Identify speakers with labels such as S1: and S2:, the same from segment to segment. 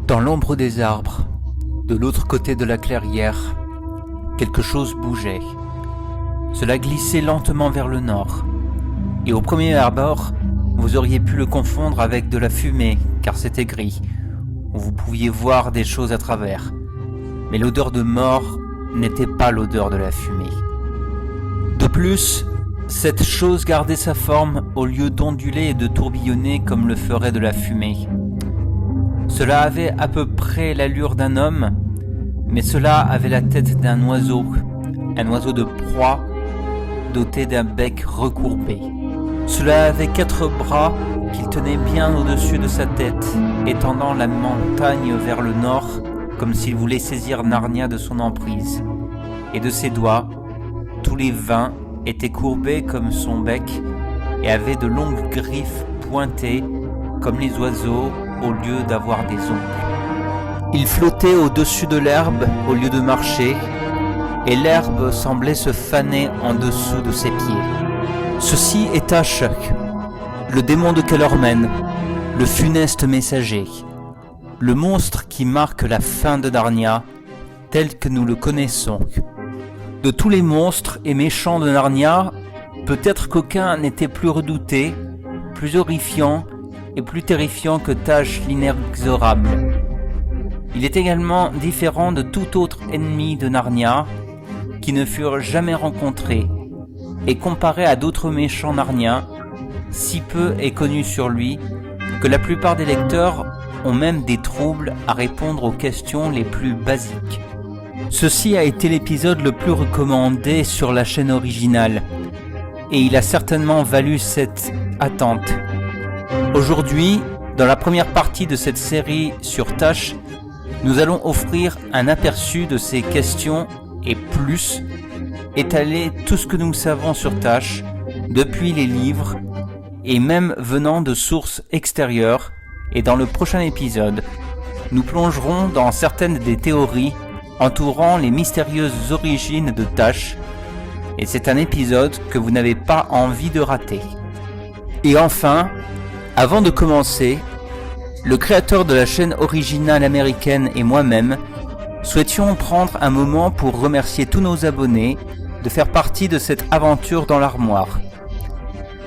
S1: Dans l'ombre des arbres, de l'autre côté de la clairière, quelque chose bougeait. Cela glissait lentement vers le nord, et au premier abord, vous auriez pu le confondre avec de la fumée, car c'était gris, où vous pouviez voir des choses à travers. Mais l'odeur de mort n'était pas l'odeur de la fumée. De plus, cette chose gardait sa forme au lieu d'onduler et de tourbillonner comme le ferait de la fumée. Cela avait à peu près l'allure d'un homme, mais cela avait la tête d'un oiseau, un oiseau de proie doté d'un bec recourbé. Cela avait 4 bras qu'il tenait bien au-dessus de sa tête, étendant la montagne vers le nord, comme s'il voulait saisir Narnia de son emprise. Et de ses doigts, tous les 20 étaient courbés comme son bec et avaient de longues griffes pointées comme les oiseaux au lieu d'avoir des ongles. Il flottait au-dessus de l'herbe au lieu de marcher, et l'herbe semblait se faner en dessous de ses pieds. Ceci est Tash, le démon de Kellerman, le funeste messager, le monstre qui marque la fin de Narnia, tel que nous le connaissons. De tous les monstres et méchants de Narnia, peut-être qu'aucun n'était plus redouté, plus horrifiant et plus terrifiant que Tash l'inexorable. Il est également différent de tout autre ennemi de Narnia qui ne furent jamais rencontrés, et comparé à d'autres méchants Narniens, si peu est connu sur lui que la plupart des lecteurs ont même des troubles à répondre aux questions les plus basiques. Ceci a été l'épisode le plus recommandé sur la chaîne originale, et il a certainement valu cette attente. Aujourd'hui, dans la première partie de cette série sur Tash, nous allons offrir un aperçu de ces questions et plus, étaler tout ce que nous savons sur Tash, depuis les livres, et même venant de sources extérieures, et dans le prochain épisode, nous plongerons dans certaines des théories entourant les mystérieuses origines de Tash, et c'est un épisode que vous n'avez pas envie de rater. Et enfin, avant de commencer, le créateur de la chaîne originale américaine et moi-même souhaitions prendre un moment pour remercier tous nos abonnés de faire partie de cette aventure dans l'armoire.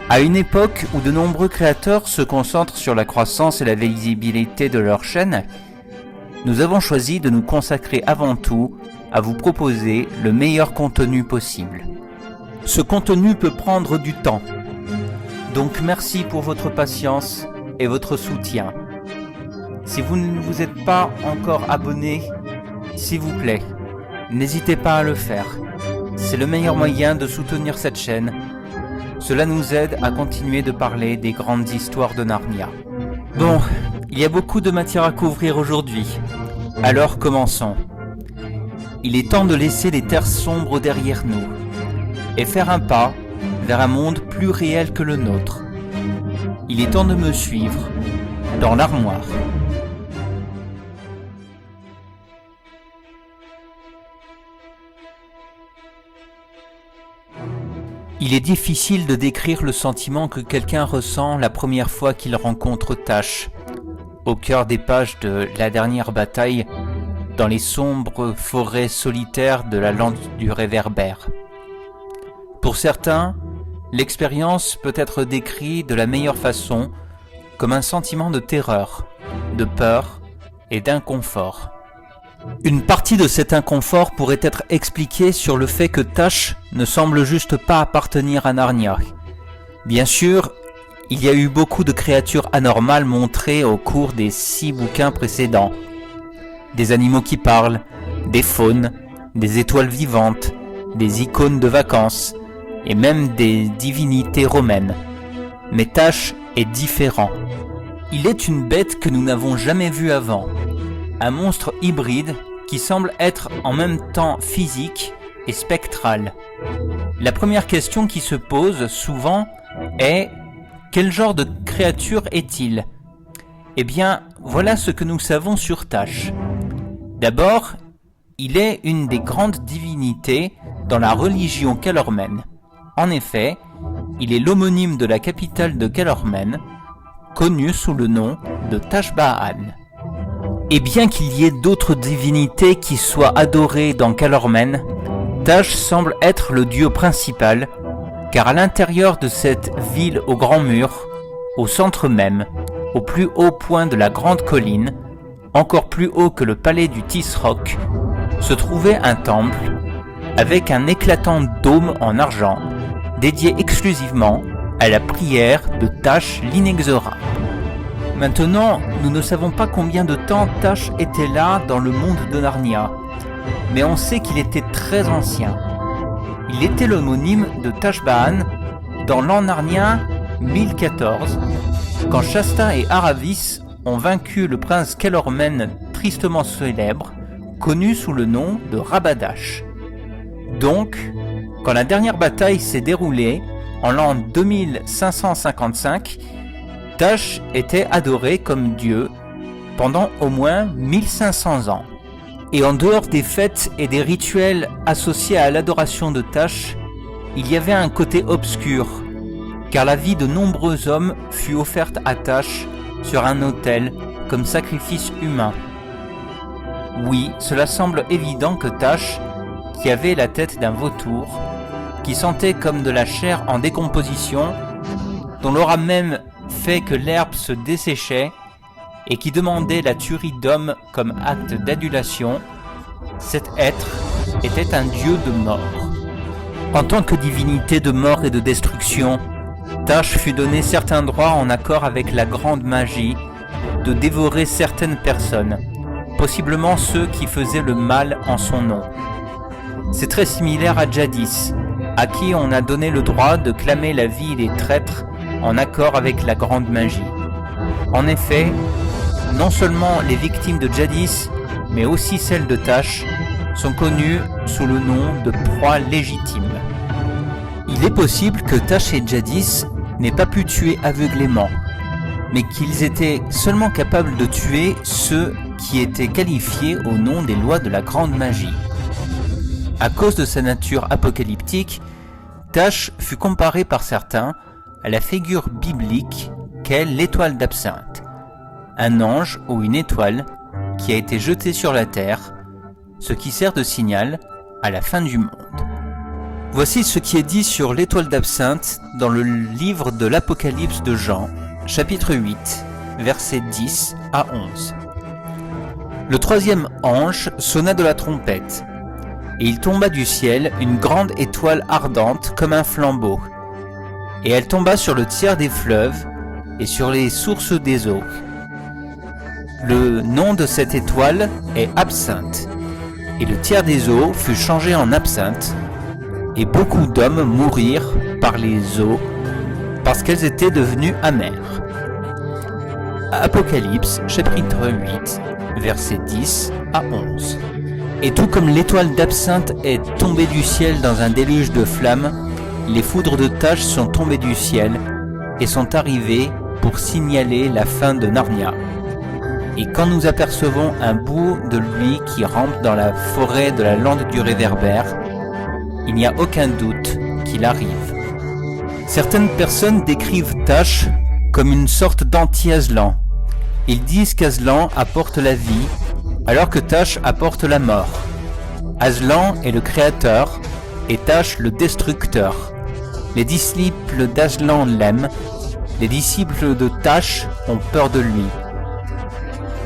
S1: À une époque où de nombreux créateurs se concentrent sur la croissance et la visibilité de leur chaîne, nous avons choisi de nous consacrer avant tout à vous proposer le meilleur contenu possible. Ce contenu peut prendre du temps, donc merci pour votre patience et votre soutien. Si vous ne vous êtes pas encore abonné, s'il vous plaît, n'hésitez pas à le faire. C'est le meilleur moyen de soutenir cette chaîne. Cela nous aide à continuer de parler des grandes histoires de Narnia. Bon, il y a beaucoup de matière à couvrir aujourd'hui. Alors commençons. Il est temps de laisser les terres sombres derrière nous et faire un pas vers un monde plus réel que le nôtre. Il est temps de me suivre dans l'armoire. Il est difficile de décrire le sentiment que quelqu'un ressent la première fois qu'il rencontre Tash, au cœur des pages de La dernière bataille, dans les sombres forêts solitaires de la lande du réverbère. Pour certains, l'expérience peut être décrite de la meilleure façon comme un sentiment de terreur, de peur et d'inconfort. Une partie de cet inconfort pourrait être expliquée sur le fait que Tash ne semble juste pas appartenir à Narnia. Bien sûr, il y a eu beaucoup de créatures anormales montrées au cours des 6 bouquins précédents. Des animaux qui parlent, des faunes, des étoiles vivantes, des icônes de vacances, et même des divinités romaines. Mais Tash est différent. Il est une bête que nous n'avons jamais vue avant. Un monstre hybride qui semble être en même temps physique et spectral. La première question qui se pose souvent est « Quel genre de créature est-il » Eh bien, voilà ce que nous savons sur Tash. D'abord, il est une des grandes divinités dans la religion Kellerman. En effet, il est l'homonyme de la capitale de Kellerman, connue sous le nom de Tashba'an. Et bien qu'il y ait d'autres divinités qui soient adorées dans Calormen, Tash semble être le dieu principal, car à l'intérieur de cette ville au grand mur, au centre même, au plus haut point de la grande colline, encore plus haut que le palais du Tisroc, se trouvait un temple avec un éclatant dôme en argent, dédié exclusivement à la prière de Tash l'inexorable. Maintenant, nous ne savons pas combien de temps Tash était là dans le monde de Narnia, mais on sait qu'il était très ancien. Il était l'homonyme de Tashbaan dans l'an narnien 1014, quand Shasta et Aravis ont vaincu le prince Calormen tristement célèbre, connu sous le nom de Rabadash. Donc, quand la dernière bataille s'est déroulée en l'an 2555, Tash était adoré comme dieu pendant au moins 1500 ans. Et en dehors des fêtes et des rituels associés à l'adoration de Tash, il y avait un côté obscur, car la vie de nombreux hommes fut offerte à Tash sur un autel comme sacrifice humain. Oui, cela semble évident que Tash, qui avait la tête d'un vautour, qui sentait comme de la chair en décomposition, dont l'aura même fait que l'herbe se desséchait, et qui demandait la tuerie d'hommes comme acte d'adulation, cet être était un dieu de mort. En tant que divinité de mort et de destruction, Tash fut donné certains droits en accord avec la grande magie de dévorer certaines personnes, possiblement ceux qui faisaient le mal en son nom. C'est très similaire à Jadis, à qui on a donné le droit de clamer la vie des traîtres en accord avec la grande magie. En effet, non seulement les victimes de Jadis, mais aussi celles de Tash, sont connues sous le nom de proies légitimes. Il est possible que Tash et Jadis n'aient pas pu tuer aveuglément, mais qu'ils étaient seulement capables de tuer ceux qui étaient qualifiés au nom des lois de la grande magie. À cause de sa nature apocalyptique, Tash fut comparé par certains à la figure biblique qu'est l'étoile d'absinthe, un ange ou une étoile qui a été jetée sur la terre, ce qui sert de signal à la fin du monde. Voici ce qui est dit sur l'étoile d'absinthe dans le livre de l'Apocalypse de Jean, chapitre 8, versets 10 à 11. Le troisième ange sonna de la trompette, et il tomba du ciel une grande étoile ardente comme un flambeau, et elle tomba sur le tiers des fleuves et sur les sources des eaux. Le nom de cette étoile est Absinthe, et le tiers des eaux fut changé en absinthe, et beaucoup d'hommes mourirent par les eaux, parce qu'elles étaient devenues amères. Apocalypse, chapitre 8, versets 10 à 11. Et tout comme l'étoile d'absinthe est tombée du ciel dans un déluge de flammes, les foudres de Tash sont tombées du ciel et sont arrivées pour signaler la fin de Narnia. Et quand nous apercevons un bout de lui qui rampe dans la forêt de la lande du réverbère, il n'y a aucun doute qu'il arrive. Certaines personnes décrivent Tash comme une sorte d'anti-Aslan. Ils disent qu'Aslan apporte la vie, alors que Tash apporte la mort. Aslan est le créateur et Tash le destructeur. Les disciples d'Aslan l'aiment, les disciples de Tash ont peur de lui.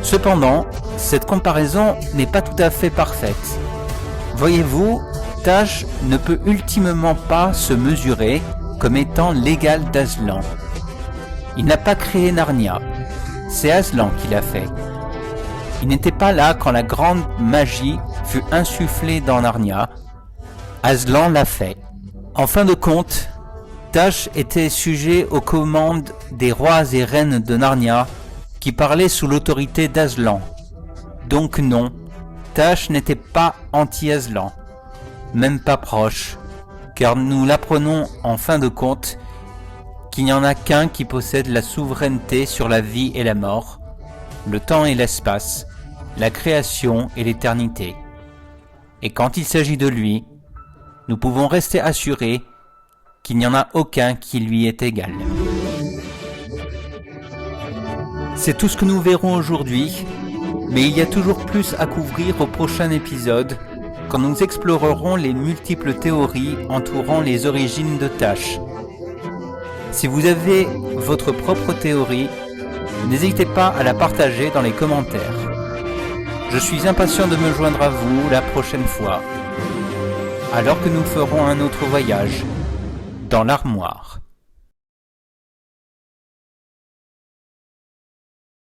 S1: Cependant, cette comparaison n'est pas tout à fait parfaite. Voyez-vous, Tash ne peut ultimement pas se mesurer comme étant l'égal d'Aslan. Il n'a pas créé Narnia, c'est Aslan qui l'a fait. Il n'était pas là quand la grande magie fut insufflée dans Narnia. Aslan l'a fait. En fin de compte, Tash était sujet aux commandes des rois et reines de Narnia qui parlaient sous l'autorité d'Aslan. Donc non, Tash n'était pas anti-Aslan, même pas proche, car nous l'apprenons en fin de compte qu'il n'y en a qu'un qui possède la souveraineté sur la vie et la mort, le temps et l'espace, la création et l'éternité. Et quand il s'agit de lui, nous pouvons rester assurés qu'il n'y en a aucun qui lui est égal. C'est tout ce que nous verrons aujourd'hui. Mais il y a toujours plus à couvrir au prochain épisode, quand nous explorerons les multiples théories entourant les origines de Tash. Si vous avez votre propre théorie, n'hésitez pas à la partager dans les commentaires. Je suis impatient de me joindre à vous la prochaine fois, alors que nous ferons un autre voyage dans l'armoire.